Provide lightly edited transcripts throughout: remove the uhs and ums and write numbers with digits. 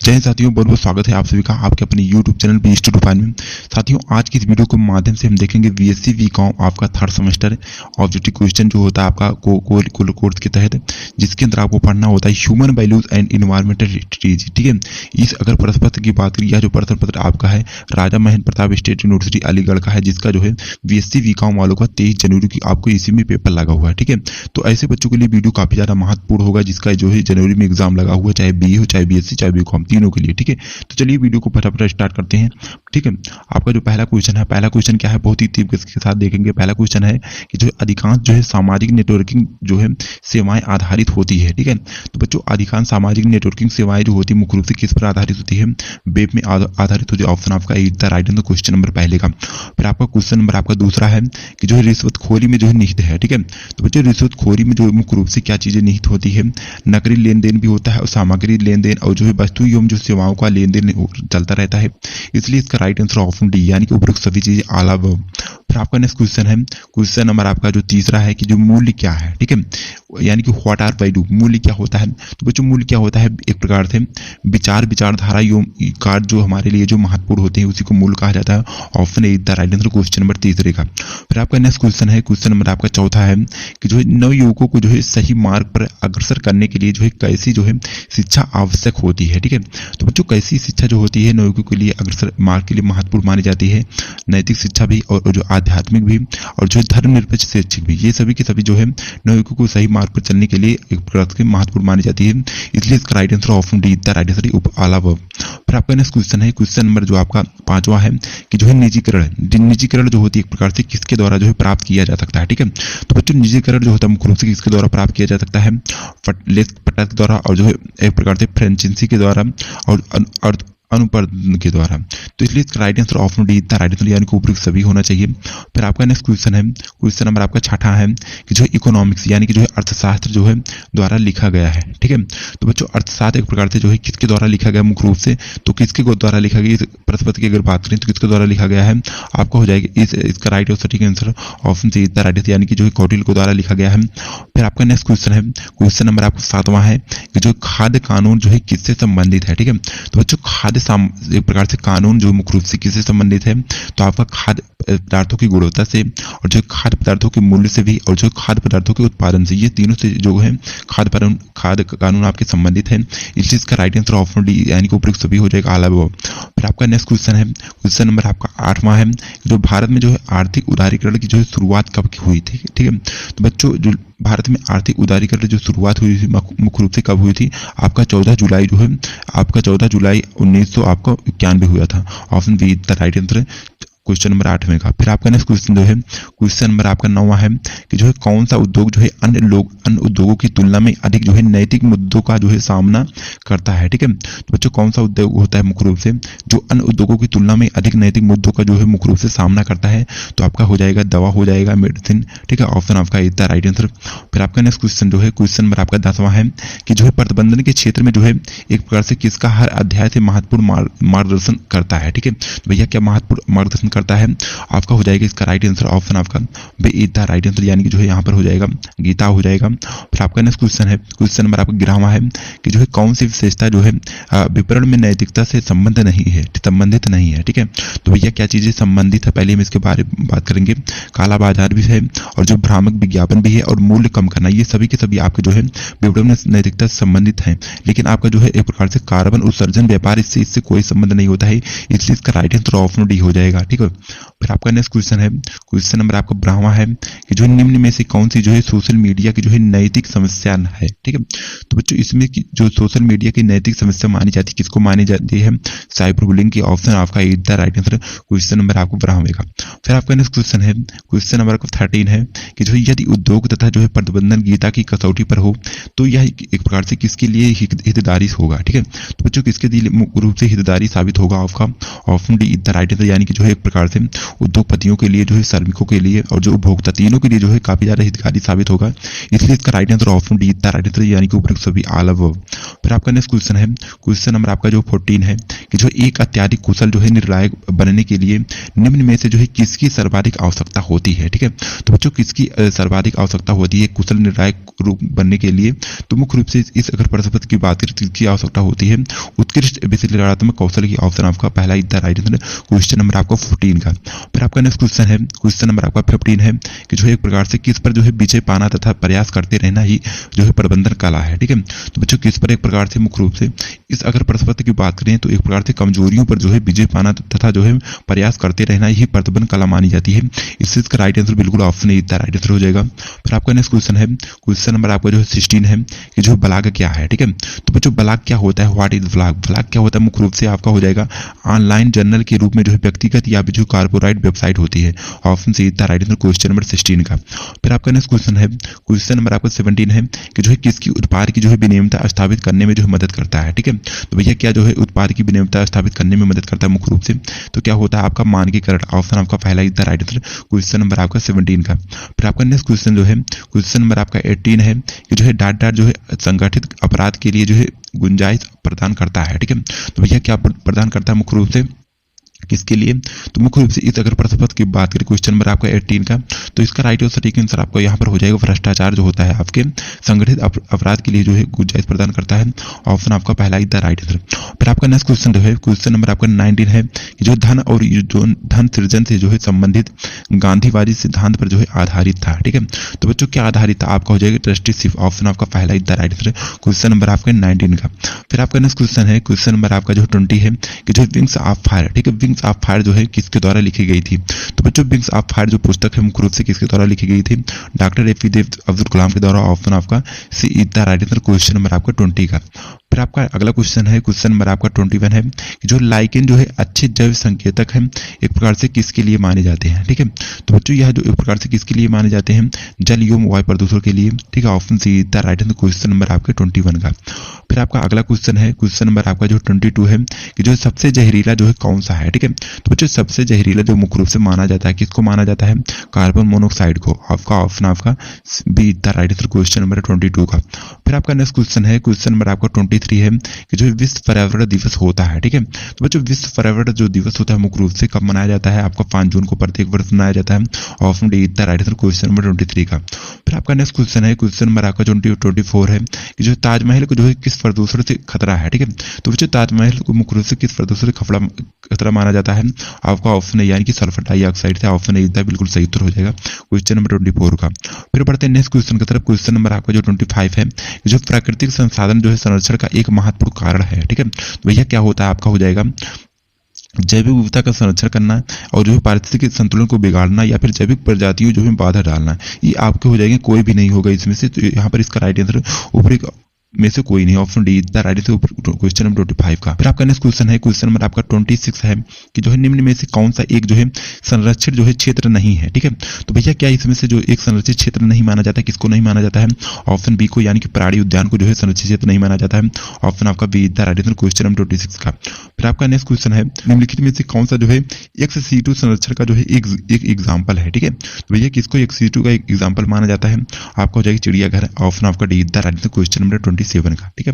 जय हिंद साथियों, बहुत बहुत स्वागत है आप सभी का आपके अपने YouTube चैनल पे स्टूडेंट फाइन में। साथियों, आज की इस वीडियो के माध्यम से हम देखेंगे बीएससी बीकॉम आपका थर्ड सेमेस्टर ऑब्जेक्टिव क्वेश्चन जो होता है आपका कोर्स के तहत, जिसके अंदर आपको पढ़ना होता है human values and environmental strategy. ठीक है, इस अगर प्रश्न पत्र की बात करें, यह जो प्रश्न पत्र आपका है राजा महेंद्र प्रताप स्टेट यूनिवर्सिटी अलीगढ़ का है, जिसका जो है बीएससी बीकॉम वालों का 23 जनवरी की आपको इसी में पेपर लगा हुआ है। ठीक है, तो ऐसे बच्चों के लिए वीडियो काफी ज्यादा महत्वपूर्ण होगा, जिसका जो है जनवरी में एग्जाम लगा हुआ है, चाहे बीए हो चाहे बीएससी चाहे बीकॉम तीनों के लिए। ठीक है, तो चलिए वीडियो को फटाफट स्टार्ट करते हैं। ठीक है, आपका जो पहला क्वेश्चन क्या है, बहुत ही तीव्र के साथ देखेंगे। पहला क्वेश्चन है कि जो अधिकांश जो है सामाजिक नेटवर्किंग जो है सेवाएं आधारित होती है। ठीक है, तो बच्चों अधिकांश सामाजिक नेटवर्किंग सेवाएं जो होती है मुख्य रूप से किस पर आधारित होती है? वेब में आधारित होती है। ऑप्शन आपका is the right answer, question number पहले का। फिर आपका क्वेश्चन नंबर आपका दूसरा है कि जो है रिश्वतखोरी में जो है निहित है। ठीक है, तो बच्चों रिश्वतखोरी में जो मुख्य रूप से क्या चीजें निहित होती है? नकली लेन देन भी होता है और सामग्री लेन देन और जो है वस्तु एवं जो सेवाओं का लेन देन चलता रहता है, इसलिए इसका राइट आंसर ऑप्शन डी यानी कि उपरोक्त सभी चीजें अलावा। फिर आपका नेक्स्ट क्वेश्चन है, क्वेश्चन नंबर आपका जो तीसरा है कि जो मूल्य क्या है? ठीक है, यानी कि व्हाट आर वैल्यू, मूल्य क्या होता है? तो बच्चों मूल्य क्या होता है? एक प्रकार से विचारधारा एवं कार्य जो हमारे लिए जो महत्वपूर्ण होते हैं उसी को मूल्य कहा जाता है। Option A the right answer, question number तीसरे का। फिर आपका नेक्स्ट क्वेश्चन है, क्वेश्चन नंबर आपका चौथा है कि जो है नवयुवकों को जो है सही मार्ग पर अग्रसर करने के लिए जो है कैसी जो है शिक्षा आवश्यक होती है? ठीक है, तो बच्चों कैसी शिक्षा जो होती है नवयुवकों के लिए अग्रसर मार्ग के लिए महत्वपूर्ण मानी जाती है? नैतिक शिक्षा भी और जो आध्यात्मिक भी और जो धर्मनिरपेक्ष शैक्षिक भी, ये सभी के सभी जो है नवयुवकों को सही मार्ग पर चलने के लिए एक प्रकार की महत्वपूर्ण मानी जाती है, इसलिए इसका right answer option D the right answer अलावा। फिर आपका नेक्स्ट क्वेश्चन है, क्वेश्चन नंबर जो आपका पांचवा है कि जो है निजीकरण जो होती है एक प्रकार से किसके द्वारा जो है प्राप्त किया जा सकता है? ठीक है, तो बच्चों निजीकरण जो होता है मुख्य रूप से किसके द्वारा प्राप्त किया जा सकता है? पटा के द्वारा और जो है एक प्रकार से फ्रेंचाइजी के द्वारा और अनुपालन के द्वारा, तो इसलिए इसका राइट आंसर ऑप्शन डी था राइट आंसर यानी कि उपरोक्त सभी होना चाहिए। फिर आपका नेक्स्ट क्वेश्चन है, क्वेश्चन नंबर आपका छठा है कि जो इकोनॉमिक्स यानी कि जो है अर्थशास्त्र जो है द्वारा लिखा गया है। ठीक है, तो बच्चों अर्थशास्त्र एक प्रकार से जो है किसके द्वारा लिखा गया मुख्य रूप से? तो किसके द्वारा लिखा गया? इस प्रश्न पत्र की अगर बात करें तो किसके द्वारा लिखा गया है? आपको हो जाएगा इसका राइट और सटीक आंसर ऑप्शन सी था राइट आंसर यानी कि जो है कौटिल्य के द्वारा लिखा गया है। फिर आपका नेक्स्ट क्वेश्चन है, क्वेश्चन नंबर आपका सातवां है कि जो खाद्य कानून जो है किससे संबंधित है? ठीक है, तो बच्चों खाद्य एक प्रकार से कानून जो मुख्य रूप से किससे संबंधित है? तो आपका खाद्य पदार्थों की गुणवत्ता से और जो खाद्य पदार्थों के मूल्य से भी और जो खाद्य पदार्थों के उत्पादन से, ये तीनों से जो है खाद्य कानून आपके संबंधित है, इसलिए इसका राइट आंसर ऑप्शन डी यानी कि उपरोक्त सभी हो जाएगा अलावा। फिर आपका नेक्स्ट क्वेश्चन है, क्वेश्चन नंबर आपका आठवां है जो भारत में जो है आर्थिक उदारीकरण की जो है शुरुआत कब की हुई थी? ठीक है, तो बच्चों जो भारत में आर्थिक उदारीकरण जो शुरुआत हुई थी मुख्य रूप से कब हुई थी? आपका 14 जुलाई जो है आपका 14 जुलाई 1991 हुआ था। Option B the right answer, question number 8वें का। फिर आपका नेक्स्ट क्वेश्चन जो है, क्वेश्चन नंबर आपका 9वां है कि जो है कौन सा उद्योग जो है अन्य उद्योगों की तुलना में अधिक जो है नैतिक मुद्दों का जो है सामना करता है? ठीक है, तो बच्चों कौन सा उद्योग होता है मुख्य रूप से जो अन्य उद्योगों की तुलना में अधिक नैतिक मुद्दों का जो है मुख्य रूप से सामना करता है? तो आपका हो जाएगा दवा, हो जाएगा मेडिसिन। ठीक है, ऑप्शन आपका इज द राइट आंसर। फिर आपका नेक्स्ट क्वेश्चन जो है, क्वेश्चन नंबर आपका 10वां है कि जो है प्रबंधन के क्षेत्र में जो है एक प्रकार से किसका हर अध्याय से महत्वपूर्ण मार्गदर्शन करता है? ठीक है, भैया क्या महत्वपूर्ण मार्गदर्शन करता है? आपका हो जाएगा इसका राइट आंसर ऑप्शन आपका B is the right answer यानी कि जो है यहाँ पर हो जाएगा गीता हो जाएगा। फिर आपका नेक्स्ट क्वेश्चन है, क्वेश्चन नंबर आपका 11वां है कि जो है कौन सी विशेषता जो है विपणन में नैतिकता से संबंधित नहीं है? ठीक है, तो भैया क्या चीजें संबंधित है? पहले हम इसके बारे में बात करेंगे। काला बाजार भी है और जो भ्रामक विज्ञापन भी है और मूल्य कम करना, ये सभी के सभी आपके जो है विपणन में नैतिकता से संबंधित है, लेकिन आपका जो है एक प्रकार से कार्बन उत्सर्जन व्यापार इससे कोई संबंध नहीं होता है, इसलिए इसका राइट आंसर ऑप्शन डी हो जाएगा। ठीक है, फिर आपका नेक्स्ट क्वेश्चन है, क्वेश्चन नंबर आपका 12वां है कि जो निम्न में से कौन सी जो है सोशल मीडिया की जो है नैतिक समस्या है? ठीक है, तो बच्चों इसमें जो सोशल मीडिया की नैतिक समस्या मानी जाती है किसको मानी जाती है? साइबर बुलिंग की। ऑप्शन आपका is the right answer, question number आपको 12वें का। फिर आपका नेक्स्ट क्वेश्चन है, क्वेश्चन नंबर 13 है कि जो यदि उद्योग तथा जो है प्रबंधन गीता की कसौटी पर हो तो यह एक प्रकार से किसके लिए हितधारी होगा? ठीक है, तो बच्चों किसके लिए मुख्य रूप से हितधारी साबित होगा? आपका option D is the right answer यानी कि जो है एक प्रकार से उद्योगपतियों के लिए जो है श्रमिकों के लिए और जो उपभोक्ता तीनों के लिए जो है काफी ज्यादा हितकारी साबित होगा, इसलिए इसका राइट आंसर ऑप्शन डी था राइट आंसर यानी कि उपरोक्त सभी अलावा। फिर आपका नेक्स्ट क्वेश्चन है, क्वेश्चन नंबर आपका जो 14 है कि जो एक अत्यधिक कुशल जो है निर्णायक बनने के लिए निम्न में से जो है किसकी सर्वाधिक आवश्यकता होती है। ठीक है, तो बच्चों किसकी सर्वाधिक आवश्यकता होती है कुशल निर्णायक रूप बनने के लिए, तो मुख्य रूप से इस अगर प्रश्न पत्र की बात करें तो किसकी आवश्यकता होती है उत्कृष्ट विश्लेषणात्मक कौशल की। ऑप्शन आपका पहला इधर राइट आंसर। क्वेश्चन नंबर आपका 14 का। फिर आपका नेक्स्ट क्वेश्चन है, क्वेश्चन नंबर आपका 15 है कि जो है एक प्रकार से किस पर जो है विजय पाना तथा प्रयास करते रहना ही जो है प्रबंधन कला है। ठीक है, तो बच्चों किस पर एक प्रकार से मुख्य रूप से इस अगर प्रश्न पत्र की बात करें तो एक प्रकार से कमजोरियों पर जो है विजय पाना तथा जो है प्रयास करते रहना ही प्रबंधन कला मानी जाती है। इससे इसका राइट आंसर बिल्कुल ऑप्शन ए इधर राइट आंसर हो जाएगा। फिर आपका नेक्स्ट क्वेश्चन है, क्वेश्चन नंबर आपका जो है 16 है कि जो ब्लॉग क्या है। ठीक है, तो बच्चों ब्लॉग क्या होता है, व्हाट इज ब्लॉग। ब्लॉग क्या होता है मुख्य रूप से आपका हो जाएगा ऑनलाइन जर्नल के रूप में जो है व्यक्तिगत या जो कॉर्पोरेट वेबसाइट होती है। ऑप्शन सी इधर राइट आंसर क्वेश्चन नंबर 16 का। फिर आपका नेक्स्ट क्वेश्चन है, क्वेश्चन नंबर आपका 17 है कि जो है किसकी उत्पाद की जो है विनियमितता स्थापित करने में जो है मदद करता है। ठीक है, तो भैया क्या जो है उत्पाद की विनियमितता स्थापित करने में मदद करता है मुख्य रूप से, तो क्या होता है आपका मानकीकरण। ऑप्शन आपका पहला इधर राइट आंसर क्वेश्चन नंबर आपका 17 का। फिर आपका नेक्स्ट क्वेश्चन जो है क्वेश्चन नंबर आपका 18 है कि जो है डाटा जो है संगठित अपराध के लिए जो है गुंजाइश प्रदान करता है। ठीक है, तो भैया क्या प्रदान करता है मुख्य रूप से किसके लिए, तो मुख्य रूप से इस अगर प्रश्न पत्र की बात करें क्वेश्चन नंबर आपका 18 का, तो इसका राइट और सटीक आंसर आपको यहाँ पर हो जाएगा भ्रष्टाचार जो होता है आपके संगठित अपराध के लिए जो है गुंजाइश प्रदान करता है। ऑप्शन आपका पहला इधर राइट आंसर। फिर आपका नेक्स्ट क्वेश्चन जो है क्वेश्चन नंबर आपका 19 है कि जो धन और जो धन सृजन से जो है संबंधित गांधीवादी सिद्धांत पर जो है आधारित था। ठीक है, तो बच्चों क्या आधारित था आपका हो जाएगा ट्रस्टीशिप। ऑप्शन आपका पहला इधर राइट आंसर क्वेश्चन नंबर आपका 19 का। फिर आपका नेक्स्ट क्वेश्चन है क्वेश्चन नंबर आपका जो 20 है कि जो विंग्स ऑफ फायर। ठीक है, विंग्स ऑफ फायर जो है किसके द्वारा लिखी गई थी, तो बच्चों विंग्स ऑफ फायर जो पुस्तक है मुख्य रूप से किसके द्वारा लिखी गई थी, डॉक्टर APJ अब्दुल कलाम के द्वारा। ऑप्शन आपका सी इधर राइट आंसर क्वेश्चन नंबर आपका 20 का। फिर आपका अगला क्वेश्चन है क्वेश्चन नंबर आपका 21 है कि जो लाइकेन जो है अच्छे जैव संकेतक है एक प्रकार से किसके लिए माने जाते हैं। ठीक है, तो बच्चों यह जो एक प्रकार से किसके लिए माने जाते हैं जल एवं वायु प्रदूषण के लिए। ठीक है, ऑप्शन सी इधर राइट आंसर क्वेश्चन नंबर आपके 21 का। फिर आपका अगला क्वेश्चन है क्वेश्चन नंबर आपका जो 22 है कि जो सबसे जहरीला जो है कौन सा है। ठीक है, तो बच्चों सबसे जहरीला जो मुख्य रूप से माना जाता है किसको माना जाता है, कार्बन मोनोऑक्साइड को। आपका ऑप्शन आपका बी इधर राइट आंसर क्वेश्चन नंबर 22 का। फिर आपका नेक्स्ट क्वेश्चन है क्वेश्चन नंबर आपका 23 है कि जो विश्व पर्यावरण दिवस होता है। ठीक है, तो बच्चों विश्व पर्यावरण जो दिवस होता है मुख्य रूप से कब मनाया जाता है, आपका 5 जून को प्रत्येक वर्ष मनाया जाता है। ऑप्शन डी इधर राइट आंसर क्वेश्चन नंबर 23 का। फिर आपका नेक्स्ट क्वेश्चन है क्वेश्चन नंबर आपका 24 है कि जो ताजमहल को जो है किस प्रदूषण से खतरा है। ठीक है, तो बच्चों ताजमहल को मुख्य रूप से किस प्रदूषण से खतरा माना जाता है, आपका ऑप्शन है यानी कि सल्फर डाइऑक्साइड से। ऑप्शन इधर बिल्कुल सही उत्तर हो जाएगा क्वेश्चन नंबर 24 का। फिर बढ़ते हैं नेक्स्ट क्वेश्चन की तरफ। क्वेश्चन नंबर आपका जो 25 है जो प्राकृतिक संसाधन जो है संरक्षण का एक महत्वपूर्ण कारण है। ठीक है, तो भैया क्या होता है आपका हो जाएगा जैविक विविधता का संरक्षण करना और जो है पारिस्थितिक संतुलन को बिगाड़ना या फिर जैविक प्रजातियों जो है बाधा डालना, ये आपके हो जाएंगे कोई भी नहीं होगा इसमें से। तो यहाँ पर इसका राइट आंसर ऊपरी में से कोई नहीं। ऑप्शन डी इधर राइट आंसर क्वेश्चन नंबर 25 का। फिर आपका नेक्स्ट क्वेश्चन है क्वेश्चन नंबर आपका 26 है कि जो है निम्न में से कौन सा एक जो है संरक्षित जो है क्षेत्र नहीं है। ठीक है, तो भैया क्या इसमें से जो एक संरक्षित क्षेत्र नहीं माना जाता है, किसको नहीं माना जाता है, ऑप्शन बी को यानी कि प्राणी उद्यान को जो है संरक्षित क्षेत्र नहीं माना जाता है। ऑप्शन आपका बी इधर राइट आंसर क्वेश्चन नंबर 26 का। फिर आपका नेक्स्ट क्वेश्चन है निम्नलिखित में से कौन सा जो है ex-situ संरक्षण का जो है एक एग्जाम्पल है। ठीक है, तो भैया किसको ex-situ का एक एग्जाम्पल माना जाता है, आपका हो जाएगा चिड़ियाघर। ऑप्शन आपका डी इधर राइट आंसर क्वेश्चन नंबर 27 का। ठीक है,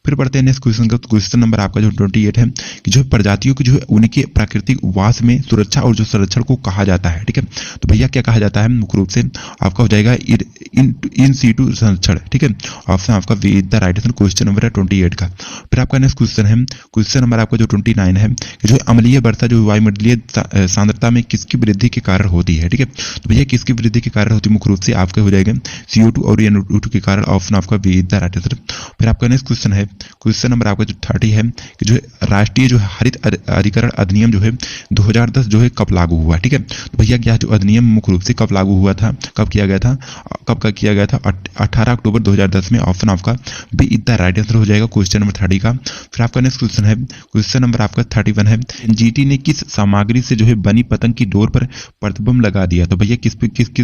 फिर बढ़ते हैं नेक्स्ट क्वेश्चन का। क्वेश्चन नंबर आपका जो 28 है कि जो प्रजातियों की जो है उनके प्राकृतिक वास में सुरक्षा और जो संरक्षण को कहा जाता है। ठीक है, तो भैया क्या कहा जाता है मुख्य रूप से आपका हो जाएगा इन सीटू संरक्षण। ठीक है, ऑप्शन आपका बी इधर राइट आंसर क्वेश्चन नंबर 28 का। फिर आपका नेक्स्ट क्वेश्चन है क्वेश्चन नंबर आपका जो 29 है कि जो अम्लीय वर्षा जो वायुमंडलीय सांद्रता में किसकी वृद्धि के कारण होती है। ठीक है, तो भैया किसकी वृद्धि के कारण होती है मुख्य रूप से आपके हो जाएगा CO2 और NO2 के कारण। ऑप्शन आपका बी इधर राइट आंसर। फिर आपका नेक्स्ट क्वेश्चन है क्वेश्चन नंबर आपका जो 30 है कि जो राष्ट्रीय जो हरित अधिकरण अधिनियम जो है 2010 जो है कब लागू हुआ। ठीक है, तो भैया क्या जो अधिनियम मुख्य रूप से कब लागू हुआ था, कब किया गया था, कब का किया गया था 18 अक्टूबर 2010 में। ऑप्शन आपका बी इधर राइट आंसर हो जाएगा क्वेश्चन नंबर 30 का। फिर आपका नेक्स्ट क्वेश्चन है क्वेश्चन नंबर आपका 31 है NGT ने किस सामग्री से जो है बनी पतंग की डोर पर प्रतिबंध लगा दिया, तो भैया किस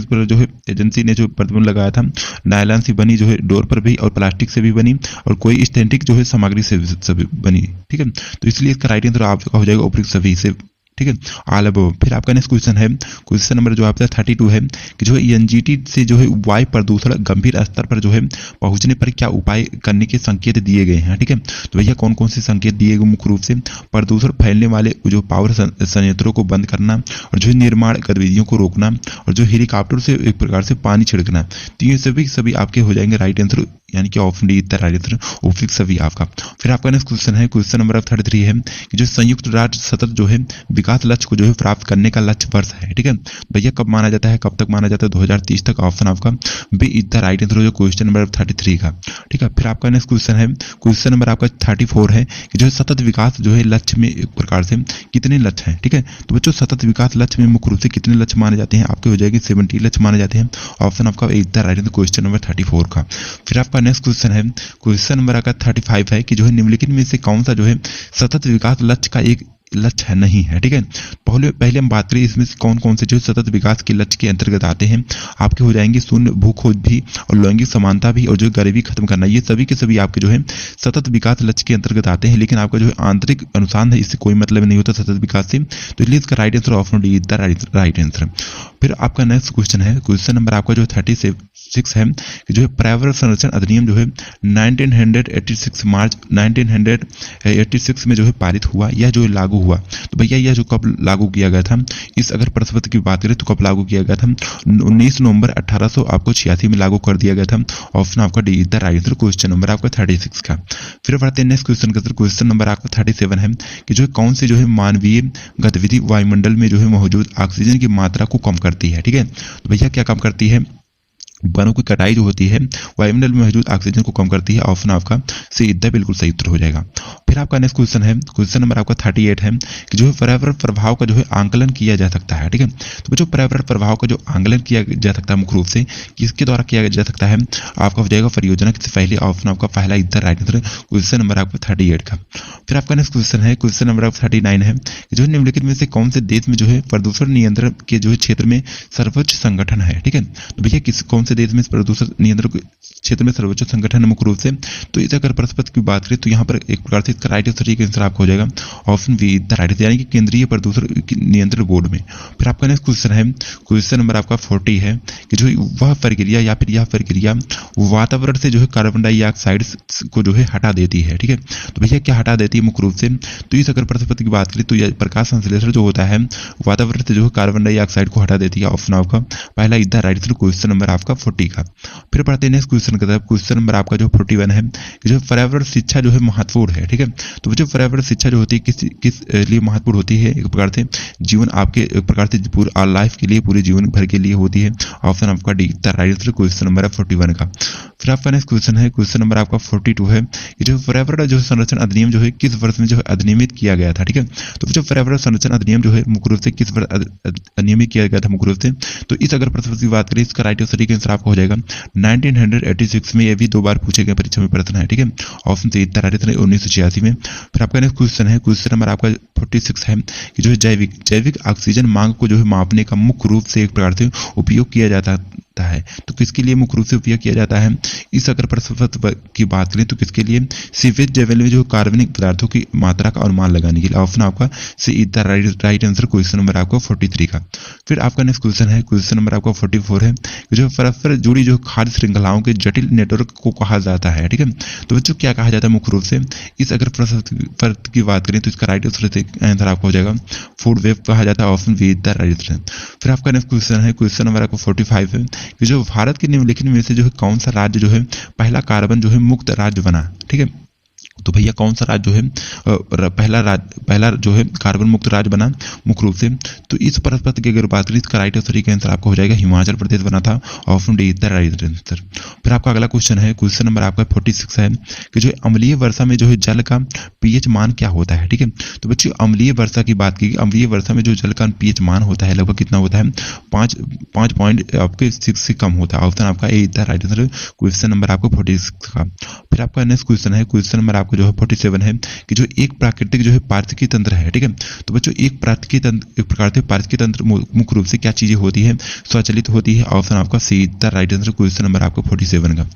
पर जो है एजेंसी ने जो प्रतिबंध लगाया था, नायलॉन से बनी जो है डोर पर भी और प्लास्टिक से भी बनी और कोई स्टैंटिक जो है सामग्री से बनी। ठीक है, तो इसलिए इसका राइट आंसर आपका हो जाएगा उपयुक्त सभी से ठीक है, ऑल अबव। फिर आपका नेक्स्ट क्वेश्चन है, क्वेश्चन नंबर जो आपका 32 है कि जो है एनजीटी से जो है वायु प्रदूषण गंभीर स्तर पर जो है पहुंचने पर क्या उपाय करने के संकेत दिए गए हैं। ठीक है, तो भैया कौन कौन से संकेत दिए गए, मुख्य रूप से प्रदूषण फैलने वाले जो पावर संयंत्रों को बंद करना, और जो निर्माण गतिविधियों को रोकना, और जो हेलीकॉप्टर से एक प्रकार से पानी छिड़कना। तो ये सभी आपके हो जाएंगे राइट आंसर, यानी कि ऑप्शन डी इतना राइट आंसर, ऑप्शन सभी आपका। फिर आपका नेक्स्ट क्वेश्चन है, क्वेश्चन नंबर 33 है कि जो संयुक्त राष्ट्र सतत जो है विकास लक्ष्य को जो है प्राप्त करने का लक्ष्य वर्ष है। ठीक है, भैया कब माना जाता है, कब तक माना जाता है, 2030 तक। ऑप्शन आपका बी इतना राइट आंसर हो, जो क्वेश्चन नंबर 33 का। ठीक है, फिर आपका नेक्स्ट क्वेश्चन है, क्वेश्चन नंबर आपका 34 है कि जो सतत विकास जो है लक्ष्य में एक प्रकार से कितने लक्ष्य हैं। ठीक है, तो बच्चों सतत विकास लक्ष्य में मुख्य रूप से कितने लक्ष्य माने जाते हैं, आपके हो जाएंगे 70 लक्ष्य माने जाते हैं। ऑप्शन आपका इतना राइट आंसर, क्वेश्चन नंबर 34 का। फिर आपका नेक्स्ट क्वेश्चन है, क्वेश्चन नंबर आपका 35 है कि जो है निम्नलिखित में से कौन सा जो है सतत विकास लक्ष्य का एक लक्ष्य है नहीं है। ठीक है, पहले हम बात करें इसमें से कौन कौन से जो सतत विकास के लक्ष्य के अंतर्गत आते हैं। आपके हो जाएंगे शून्य भूखोज भी, और लैंगिक समानता भी, और जो गरीबी खत्म करना। ये सभी के सभी आपके जो है सतत विकास लक्ष्य के अंतर्गत आते हैं, लेकिन आपका जो है आंतरिक अनुसंधान है इससे कोई मतलब नहीं होता सतत विकास से। तो इसलिए इसका right answer option D is the right answer. फिर आपका नेक्स्ट क्वेश्चन है, क्वेश्चन नंबर आपका जो 36 है कि जो है पर्यावरण संरक्षण अधिनियम जो है 1986 मार्च 1986 में जो है पारित हुआ, यह जो लागू हुआ। तो भैया यह जो कब लागू किया गया था, इस अगर प्रश्न की बात करें तो कब लागू किया गया था, 19 नवंबर 1886 में लागू कर दिया गया था। ऑप्शन आपका D is the right answer, question number आपका 36 का। फिर बढ़ते हैं नेक्स्ट क्वेश्चन का, क्वेश्चन नंबर आपका 37 है कि जो है कौन से जो है मानवीय गतिविधि वायुमंडल में जो है मौजूद ऑक्सीजन की मात्रा को कम करती है। ठीक है, तो भैया क्या कम करती है, वनों की कटाई जो होती है वायुमंडल में मौजूद ऑक्सीजन को कम करती है। ऑप्शन आपका सी इतना बिल्कुल सही उत्तर हो जाएगा। फिर आपका नेक्स्ट क्वेश्चन है, क्वेश्चन नंबर आपका 38 है कि जो है पर्यावरण प्रभाव का जो है आंकलन किया जा सकता है। ठीक है, तो बच्चों पर्यावरण प्रभाव का जो आंकलन किया जा सकता है मुख्य रूप से किसके द्वारा किया जा सकता है, आपका हो जाएगा परियोजना से पहले। ऑप्शन आपका पहला इधर राइट आंसर, क्वेश्चन नंबर आपका 38 का। फिर आपका नेक्स्ट क्वेश्चन है, क्वेश्चन नंबर आपका 39 है कि जो निम्नलिखित में से कौन से देश में जो है प्रदूषण नियंत्रण के जो है क्षेत्र में सर्वोच्च संगठन है। ठीक है, तो भैया कौन से देश में प्रदूषण नियंत्रण क्षेत्र में सर्वोच्च संगठन है मुख्य रूप से। तो इसे अगर प्रश्न की बात करें तो यहाँ पर एक प्रकार से इसका राइट आंसर आपका हो जाएगा ऑप्शन बी द राइट, यानी कि केंद्रीय प्रदूषण नियंत्रण बोर्ड में। फिर आपका नेक्स्ट क्वेश्चन है, क्वेश्चन नंबर आपका 40 है कि जो वह प्रक्रिया या फिर यह प्रक्रिया वातावरण से जो है कार्बन डाइऑक्साइड को जो है हटा देती है। ठीक है, तो भैया क्या हटा देती है मुख्य रूप से, तो इस अगर प्रश्न की बात करें तो यह प्रकाश संश्लेषण जो होता है वातावरण से जो है कार्बन डाइऑक्साइड को हटा देती है। ऑप्शन आपका पहला इधर राइट आंसर, क्वेश्चन नंबर आपका 40 का। फिर पढ़ते हैं नेक्स्ट क्वेश्चन का, क्वेश्चन नंबर आपका जो 41 है कि जो पर्यावरण शिक्षा जो है महत्वपूर्ण है। ठीक है, तो जो पर्यावरण शिक्षा जो होती है किस लिए महत्वपूर्ण होती है, एक प्रकार से जीवन आपके एक प्रकार से पूरा लाइफ के लिए, पूरे जीवन भर के लिए होती है। ऑप्शन आपका D the right answer, question number 41 का। फिर आपका नेक्स्ट क्वेश्चन है, क्वेश्चन नंबर आपका 42 है कि जो पर्यावरण जो संरक्षण अधिनियम जो है किस वर्ष में जो है अधिनियमित किया गया था। ठीक है, तो जो पर्यावरण संरक्षण अधिनियम जो है मुख्य रूप से किस वर्ष अधिनियमित किया गया था मुख्य रूप से, तो इस अगर प्रश्न की बात करें इसका राइट आंसर आपका हो जाएगा 1986 में। ये भी 2 बार पूछे गए परीक्षा में प्रश्न है। ठीक है, ऑप्शन से इतना राइट आंसर 1986 में। फिर आपका नेक्स्ट क्वेश्चन है, क्वेश्चन नंबर आपका 46 है कि जो है जैविक ऑक्सीजन मांग को जो है मापने का मुख्य रूप से एक प्रकार से उपयोग किया जाता है। तो किसके लिए मुख्य रूप से उपयोग किया जाता है, इस अगर प्रश्न की बात करें तो किसके लिए, सीवेज लेवल में जो कार्बनिक पदार्थों की मात्रा का अनुमान लगाने के लिए। ऑप्शन आपका C is the right answer, question number आपका 43 का। फिर आपका नेक्स्ट क्वेश्चन है, क्वेश्चन नंबर आपका 44 है कि जो परस्पर जुड़ी जो खाद्य श्रृंखलाओं के जटिल नेटवर्क को कहा जाता है। ठीक है, तो बच्चों क्या कहा जाता है मुख्य रूप से, इस अगर प्रश्न की बात करें तो इसका राइट आंसर आपका हो जाएगा फूड वेब कहा जाता है। Option B is the right answer. फिर आपका नेक्स्ट क्वेश्चन है, क्वेश्चन नंबर आपका 45 है कि जो भारत के निम्नलिखित में से जो है कौन सा राज्य जो है पहला कार्बन जो है मुक्त राज्य बना। ठीक है, तो भैया कौन सा राज्य जो है पहला जो है कार्बन मुक्त राज्य बना मुख्य रूप से, तो इस प्रश्न की अगर बात करें इसका राइट आंसर आपका हो जाएगा हिमाचल प्रदेश बना था। Option D is the right answer. फिर आपका अगला क्वेश्चन है, क्वेश्चन नंबर आपका 46 है कि जो अम्लीय वर्षा में जो है जल का पीएच मान क्या होता है। ठीक है, तो बच्चों अम्लीय वर्षा की बात की, अम्लीय वर्षा में जो जल का पीएच मान होता है लगभग कितना होता है, 5.6 से कम होता है। ऑप्शन आपका A is the right answer, question number आपको 46 का। फिर आपका नेक्स्ट क्वेश्चन है, क्वेश्चन नंबर आपको जो है 47 है कि जो एक प्राकृतिक जो है पारिस्थितिकी तंत्र है। ठीक है, तो बच्चों एक प्राकृतिक तंत्र एक प्रकार से पारिस्थितिकी तंत्र मुख्य रूप से क्या चीजें होती है, स्वचालित होती है। ऑप्शन आपका see the right answer, question number आपका 47 का।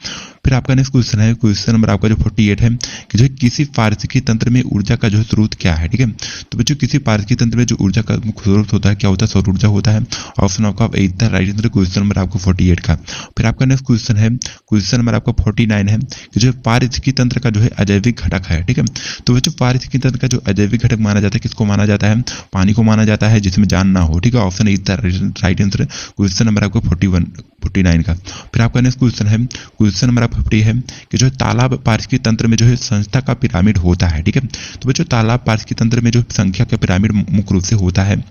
फिर आपका नेक्स्ट क्वेश्चन है, क्वेश्चन नंबर आपका जो 48 है कि जो है किसी पारिस्थितिकी तंत्र में ऊर्जा का जो है स्रोत क्या है। ठीक है, तो बच्चों किसी पारिस्थितिकी तंत्र में जो ऊर्जा का स्रोत होता है क्या होता है, सौर ऊर्जा होता है। ऑप्शन आपका इतना राइट आंसर क्वेश्चन नंबर आपको 48 का। फिर आपका नेक्स्ट क्वेश्चन है, क्वेश्चन नंबर आपका 49 है कि जो पारिस्थितिकी तंत्र का जो है अजैविक घटक है। ठीक है, तो बच्चों पारिस्थितिकी तंत्र का जो अजैविक घटक माना जाता है किसको माना जाता है, पानी को माना जाता है जिसमें जान ना हो। ठीक है, ऑप्शन इतना राइट आंसर क्वेश्चन नंबर आपको 49 का। फिर आपका नेक्स्ट क्वेश्चन है, क्वेश्चन नंबर 50 है कि जो तालाब पारिस्थितिकी तंत्र में जो है संख्या का पिरामिड होता है। ठीक है, तो बच्चों तालाब पारिस्थितिकी तंत्र में जो संख्या का पिरामिड मुख्य रूप से होता है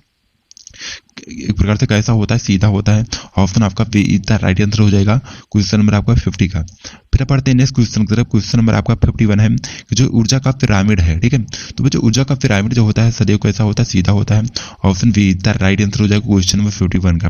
एक प्रकार से कैसा होता है, सीधा होता है। ऑप्शन आपका बी इतना राइट आंसर हो जाएगा क्वेश्चन नंबर आपका 50 का। फिर पढ़ते हैं नेक्स्ट क्वेश्चन की तरफ। क्वेश्चन नंबर आपका 51 है कि जो ऊर्जा का पिरामिड है। ठीक है, तो बच्चों ऊर्जा का पिरामिड जो होता है सदैव कैसा होता है, सीधा होता है। ऑप्शन बी इतना राइट आंसर हो जाएगा क्वेश्चन नंबर 51 का।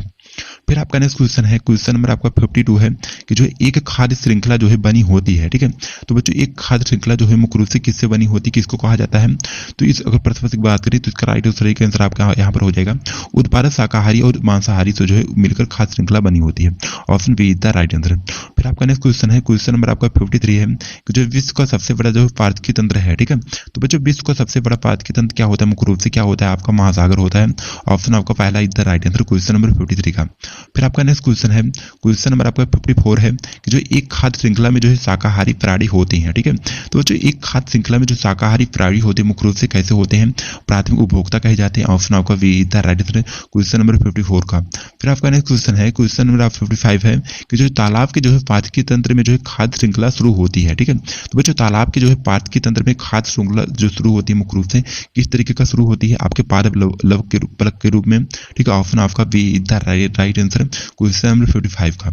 फिर आपका नेक्स्ट क्वेश्चन है, क्वेश्चन नंबर आपका 52 है कि जो एक खाद्य श्रृंखला जो है बनी होती है। ठीक है, तो बच्चों एक खाद्य श्रृंखला जो है मुख्य रूप से किससे बनी होती है, किसको कहा जाता है, तो इस अगर प्रश्न की बात करें तो इसका राइट आंसर आपका यहाँ पर हो जाएगा उत्पादक शाकाहारी और मांसाहारी से जो है मिलकर खाद्य श्रृंखला बनी होती है। Option B is the right answer. फिर आपका नेक्स्ट क्वेश्चन है, क्वेश्चन नंबर आपका 53 है कि जो विश्व का सबसे बड़ा जो पारिस्थितिकी तंत्र है। ठीक है, तो बच्चों विश्व का सबसे बड़ा पारिस्थितिकी तंत्र क्या होता है, मुख्य रूप से क्या होता है, आपका महासागर होता है। ऑप्शन आपका पहला is the right answer question number 53 का। फिर आपका नेक्स्ट क्वेश्चन है, क्वेश्चन नंबर आपका 54 है कि जो एक खाद्य श्रृंखला में जो है शाकाहारी प्राणी होते हैं। ठीक है, तो जो एक खाद्य श्रृंखला में जो शाकाहारी प्राणी होते हैं मुख्य रूप से कैसे होते हैं, प्राथमिक उपभोक्ता कहे जाते हैं। ऑप्शन आपका B is the right answer question number 54 का। फिर आपका नेक्स्ट क्वेश्चन है, क्वेश्चन नंबर 55 है कि जो तालाब के जो है पारिस्थितिकी तंत्र में जो है खाद्य श्रृंखला शुरू होती है। ठीक है, तो बच्चों तालाब के जो है पारिस्थितिकी तंत्र में खाद्य श्रृंखला जो शुरू होती है मुख्य रूप से किस तरीके का शुरू होती है, आपके पादप लव के पलक के रूप में। ठीक है, ऑप्शन आपका B is the right answer question number 55 का।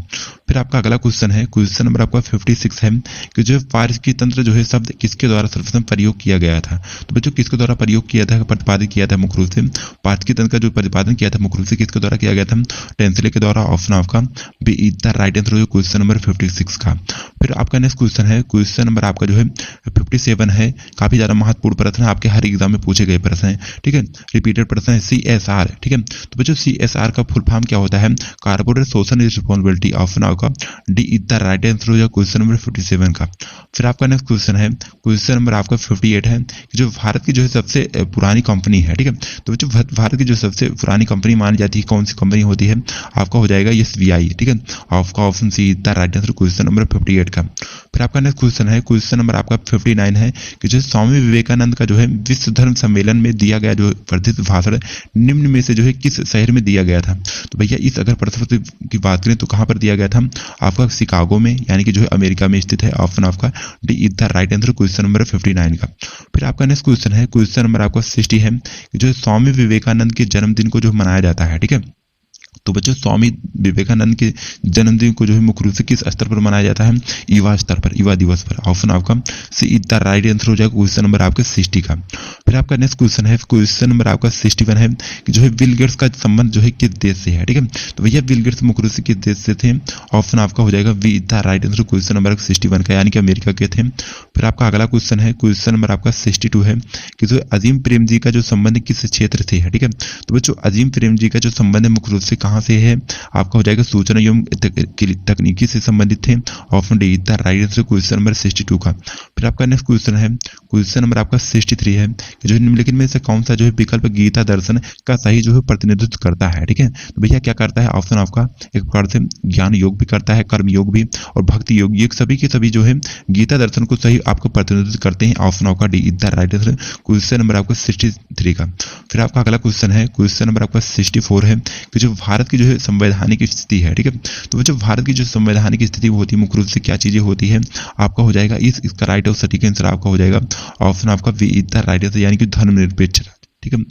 फिर आपका अगला क्वेश्चन है, क्वेश्चन नंबर आपका 56 है कि जो पारिस्थितिकी तंत्र जो है शब्द किसके द्वारा सर्वप्रथम प्रयोग किया गया था। तो बच्चों किसके द्वारा प्रयोग किया था, प्रतिपादित किया था मुख्य रूप से पारिस्थितिकी तंत्र का जो प्रतिपादन किया था मुख्य रूप से किसके द्वारा किया गया था, टेंसले के द्वारा। ऑप्शन आपका B is the right answer हो क्वेश्चन नंबर 56 का। फिर आपका नेक्स्ट क्वेश्चन है, क्वेश्चन नंबर आपका जो है 57 है, काफी ज्यादा महत्वपूर्ण प्रश्न है, आपके हर एग्जाम में पूछे गए प्रश्न है। ठीक है, रिपीटेड प्रश्न है, CSR। ठीक है, तो बच्चों CSR का फुल फॉर्म क्या होता है, कार्पोरेट सोशल रिस्पॉन्सिबिलिटी। ऑप्शन आपका D is the right answer हो जाएगा क्वेश्चन नंबर 57 का। फिर आपका नेक्स्ट क्वेश्चन है, क्वेश्चन नंबर आपका 58 है कि जो भारत की जो है सबसे पुरानी कंपनी है। ठीक है, तो बच्चों भारत की जो सबसे पुरानी कंपनी मानी जाती है कौन सी कंपनी होती है, आपका हो जाएगा SBI। ठीक है, आपका option C is the right answer question number 58 का। फिर आपका नेक्स्ट क्वेश्चन है, क्वेश्चन नंबर आपका 59 है कि जो स्वामी विवेकानंद का जो है विश्व धर्म सम्मेलन में दिया गया जो वर्धित भाषण निम्न में से जो है किस शहर में दिया गया था। तो भैया इस अगर प्रश्न की बात करें तो कहाँ पर दिया गया था, आपका शिकागो में, यानी कि जो है अमेरिका में स्थित है। ऑप्शन आपका D is the right answer question number 59 का। फिर आपका नेक्स्ट क्वेश्चन है, क्वेश्चन नंबर आपका 60 है कि जो स्वामी विवेकानंद के जन्मदिन को जो मनाया जाता है। ठीक है, तो बच्चों स्वामी विवेकानंद के जन्मदिन को जो है मुख्य रूप से किस स्तर पर मनाया जाता है, युवा स्तर पर, युवा दिवस पर। ऑप्शन आपका C is the right answer हो जाएगा क्वेश्चन नंबर आपका 60 का। फिर आपका नेक्स्ट क्वेश्चन है, क्वेश्चन नंबर आपका 61 है कि जो है बिल गेट्स का संबंध जो है किस देश से है। ठीक है, तो भैया बिल गेट्स मुख्य रूप से किस देश से थे। ऑप्शन आपका हो जाएगा B is the right answer question number 61 का, यानी कि अमेरिका के थे। फिर आपका अगला क्वेश्चन है, क्वेश्चन नंबर आपका 62 है कि जो अजीम प्रेम जी का जो संबंध किस क्षेत्र से है। ठीक है, तो बच्चों अजीम प्रेम जी का जो संबंध मुख्य रूप से कहाँ से है, आपका हो जाएगा सूचना एवं तकनीकी से संबंधित थे। Option D is the right answer question number 62 का। फिर आपका नेक्स्ट क्वेश्चन है, क्वेश्चन नंबर आपका 63 है कि जो निम्नलिखित में से कौन सा जो है विकल्प गीता दर्शन का सही जो है प्रतिनिधित्व करता है। ठीक है, तो भैया क्या करता है, ऑप्शन आपका एक प्रकार से ज्ञान योग भी करता है, कर्म योग भी और भक्ति योग, ये सभी के सभी जो है गीता दर्शन को सही आपको प्रतिनिधित्व करते हैं। ऑप्शन आपका D is the right answer question number आपका 63 का। फिर आपका अगला क्वेश्चन है, क्वेश्चन नंबर आपका 64 है कि जो भारत की जो है संवैधानिक स्थिति है। ठीक है, तो बच्चों भारत की जो संवैधानिक स्थिति होती है मुख्य रूप से क्या चीजें होती है, आपका हो जाएगा इसका राइट और सटीक आंसर आपका हो जाएगा ऑप्शन आपका B is the right answer, यानी कि धर्मनिरपेक्ष। ठीक है,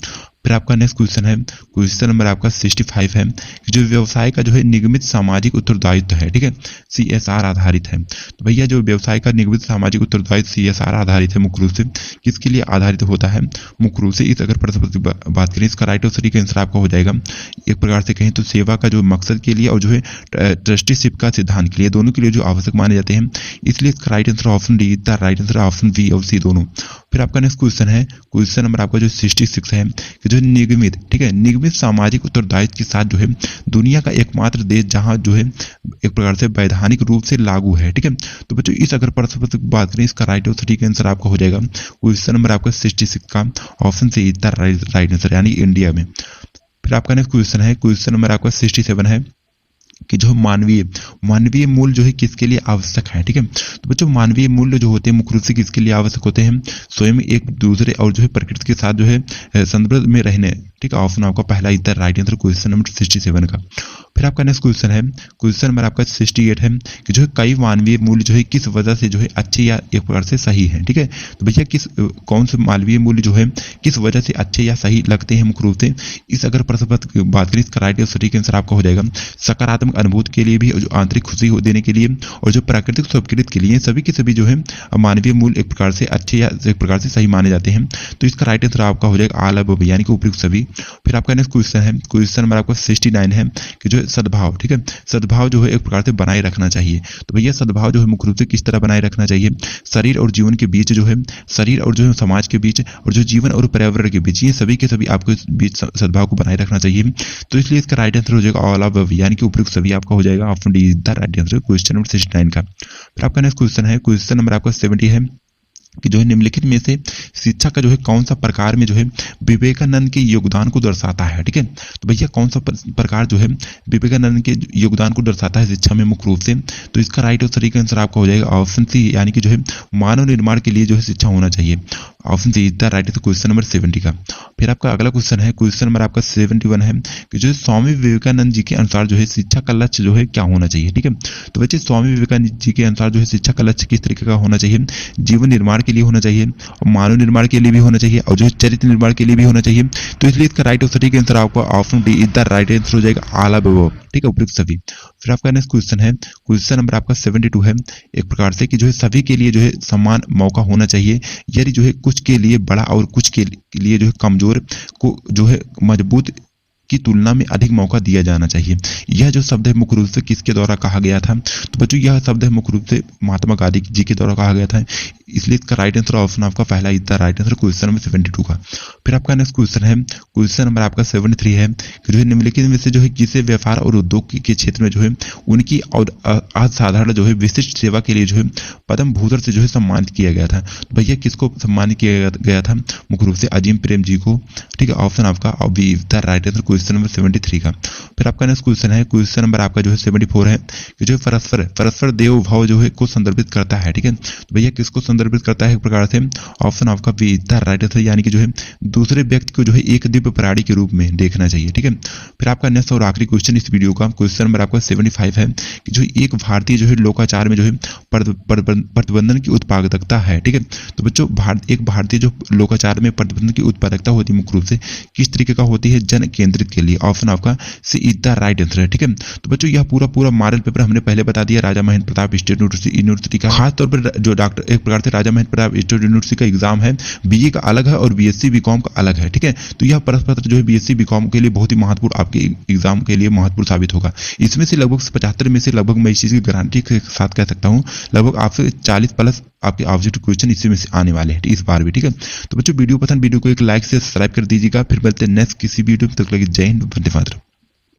फिर आपका नेक्स्ट क्वेश्चन है, क्वेश्चन नंबर आपका 65 है कि जो व्यवसाय का जो है निगमित सामाजिक उत्तरदायित्व है। ठीक है, CSR आधारित है। तो भैया जो व्यवसाय का निगमित सामाजिक उत्तरदायित्व CSR आधारित है, मुख्य रूप से किसके लिए आधारित होता है, मुख्य रूप से इस अगर प्रश्न की बात करें इसका राइट और सटीक आंसर आपका हो जाएगा एक प्रकार से कहें तो सेवा का जो मकसद के लिए और जो है ट्रस्टीशिप का सिद्धांत के लिए, दोनों के लिए जो आवश्यक माने जाते हैं, इसलिए इसका right answer option D the right answer, option B और सी दोनों। फिर आपका नेक्स्ट क्वेश्चन है, क्वेश्चन नंबर आपका जो 66 है कि जो है निगमित, ठीक है, निगमित सामाजिक उत्तरदायित्व के साथ जो है दुनिया का एकमात्र देश जहां जो है एक प्रकार से वैधानिक रूप से लागू है, ठीक है। तो बच्चों इस अगर प्रश्न की बात करें, इसका राइट और सटीक आंसर आपका हो जाएगा क्वेश्चन नंबर आपका 66 का ऑप्शन से इज द राइट आंसर, यानी इंडिया में। फिर आपका नेक्स्ट क्वेश्चन है, क्वेश्चन नंबर आपका 67 है कि जो मानवीय मूल्य जो है किसके लिए आवश्यक है, ठीक है। तो बच्चों मानवीय मूल्य जो होते हैं मुख्य रूप से किसके लिए आवश्यक होते हैं, स्वयं एक दूसरे और जो है प्रकृति के साथ जो है संबंध में रहने, ठीक है। ऑप्शन आपका पहला इधर राइट आंसर क्वेश्चन नंबर 67 का। फिर आपका नेक्स्ट क्वेश्चन है, क्वेश्चन नंबर आपका 68 है कि जो है कई मानवीय मूल्य जो है किस वजह से जो है अच्छे या एक प्रकार से सही है, ठीक है। तो भैया कौन से मानवीय मूल्य जो है किस वजह से अच्छे या सही लगते हैं मुख्य रूप से, इस अगर प्रश्न की बात करें, इसका राइट और सटीक आंसर आपका हो जाएगा सकारात्मक अनुभूति के लिए भी, जो आंतरिक खुशी देने के लिए और जो प्राकृतिक स्वीकृति के लिए, सभी के सभी जो है मानवीय मूल्य एक प्रकार से अच्छे या एक प्रकार से सही माने जाते हैं। तो इसका राइट आंसर आपका हो जाएगा आल अब, यानी कि उपयुक्त सभी। फिर आपका नेक्स्ट क्वेश्चन है, क्वेश्चन नंबर आपका 69 है कि जो सद्भाव, ठीक है, सद्भाव जो है एक प्रकार से बनाए रखना चाहिए। तो भैया सद्भाव जो है मुख्य रूप से किस तरह बनाए रखना चाहिए, शरीर और जीवन के बीच जो है, शरीर और जो है समाज के बीच, और जो जीवन और पर्यावरण के बीच, ये सभी के सभी आपको बीच सद्भाव को बनाए रखना चाहिए। तो इसलिए इसका राइट आंसर हो जाएगा ऑल अब, यानी कि उपयुक्त सभी आपका हो जाएगा option D is the right answer question number 69 का। फिर आपका नेक्स्ट क्वेश्चन है, क्वेश्चन नंबर आपका 70 है कि जो है निम्नलिखित में से शिक्षा का जो है कौन सा प्रकार में जो है विवेकानंद के योगदान को दर्शाता है, ठीक है। तो भैया कौन सा प्रकार जो है विवेकानंद के योगदान को दर्शाता है शिक्षा में मुख्य रूप से, तो इसका राइट और सटीक आंसर आपका हो जाएगा ऑप्शन सी, यानी कि जो है मानव निर्माण के लिए जो है शिक्षा होना चाहिए। Option C is the right answer question number 70 का। फिर आपका अगला क्वेश्चन है, क्वेश्चन नंबर आपका 71 है कि जो स्वामी विवेकानंद जी के अनुसार जो है शिक्षा का लक्ष्य जो है क्या होना चाहिए, ठीक है। तो बच्चे स्वामी विवेकानंद जी के अनुसार जो है शिक्षा का लक्ष्य किस तरीके का होना चाहिए, जीवन निर्माण के लिए होना चाहिए, मानव निर्माण के लिए भी होना चाहिए, और जो चरित्र निर्माण के लिए भी होना चाहिए। तो इसलिए इसका राइट और सटीक आंसर आपका option D is the right answer हो जाएगा आल अब, ठीक है, उपयुक्त सभी। फिर आपका नेक्स्ट क्वेश्चन है, क्वेश्चन नंबर आपका 72 है एक प्रकार से कि जो है सभी के लिए जो है समान मौका होना चाहिए, यदि जो है कुछ के लिए बड़ा और कुछ के लिए जो है कमजोर को जो है मजबूत की तुलना में अधिक मौका दिया जाना चाहिए। यह जो शब्द है मुख्य रूप से किसके द्वारा कहा गया था, तो बच्चों यह शब्द है मुख्य रूप से महात्मा गांधी जी के द्वारा कहा गया था। इसलिए इसका राइट आंसर ऑप्शन आपका पहला is the right answer question number 72 का। फिर आपका नेक्स्ट क्वेश्चन है, क्वेश्चन नंबर आपका 73 है कि जो है निम्नलिखित में से जो है किसे व्यापार और उद्योग के क्षेत्र में जो है उनकी और असाधारण जो है विशिष्ट सेवा के लिए जो है पद्म भूषण से जो है सम्मानित किया गया था। तो भैया किसको सम्मानित किया गया था, मुख्य रूप से अजीम प्रेम जी को, ठीक है। ऑप्शन आपका B the right answer question number 73 का। फिर आपका नेक्स्ट क्वेश्चन है, क्वेश्चन नंबर आपका जो है 74 है कि जो परस्पर देव भाव जो है को संदर्भित करता है, ठीक है। तो भैया किसको संदर्भित करता है एक प्रकार से, ऑप्शन आपका बी द राइट आंसर, यानी कि जो है दूसरे व्यक्ति को जो है एक दिव्य प्राणी के रूप में देखना चाहिए, ठीक है। फिर आपका नेक्स्ट और आखिरी क्वेश्चन इस वीडियो का, क्वेश्चन नंबर आपका 75 है कि जो एक भारतीय जो है लोकाचार में जो है प्रतिबंधन की उत्पादकता है, ठीक है। तो बच्चों एक भारतीय जो लोकाचार में प्रतिबंधन की उत्पादकता होती है मुख्य रूप से किस तरीके का होती है, जन केंद्रित के लिए। ऑप्शन आपका C is the right answer है, ठीक है। तो बच्चों यह पूरा मॉडल पेपर हमने पहले बता दिया राजा महेंद्र प्रताप स्टेट यूनिवर्सिटी का। खास तौर पर जो डॉक्टर एक प्रकार से राजा महेंद्र प्रताप स्टेट यूनिवर्सिटी का एग्जाम है, बीए का अलग है और बीएससी बीकॉम का अलग है, ठीक है। तो यह प्रश्न पत्र जो है बीएससी बीकॉम के लिए बहुत ही महत्वपूर्ण, आपके एग्जाम के लिए महत्वपूर्ण साबित होगा। इसमें से लगभग 75 में से लगभग मैं इस चीज की गारंटी के साथ कह सकता हूँ लगभग आपसे 40 प्लस आपके ऑब्जेक्टिव क्वेश्चन इसी में से आने वाले हैं इस बार भी, ठीक है। तो बच्चों वीडियो पसंद, वीडियो को एक लाइक से सब्सक्राइब कर दीजिएगा। फिर मिलते हैं नेक्स्ट किसी वीडियो में, तक लगे जय हिंद, वंदे मातरम।